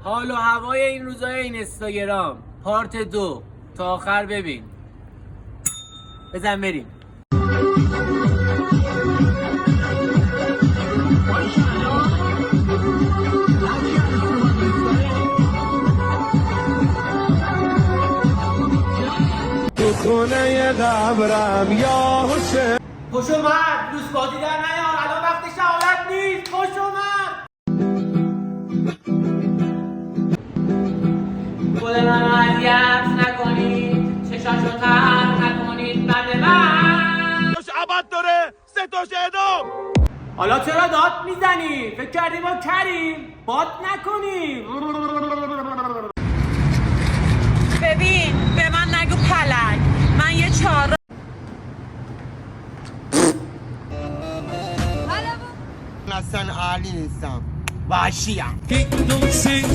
حال و هوای این روزای اینستاگرام پارت 2 تا آخر ببین. بزن بریم. تو خونه قبرم یا حسین خوش اومد. لوس بازی در نیار، الان وقت شهادت نیست. خوش اومد. خود منو اذیت نکنید، چشاشو تر نکنید بعد من. عبد داره 3 تا شهدام. حالا چرا داد میزنی؟ فکر کردی ما کریم؟ باد نکنیم. ببین به من نگو پلنگ، من یه چهار اصلا عالی نیستم وحشیم.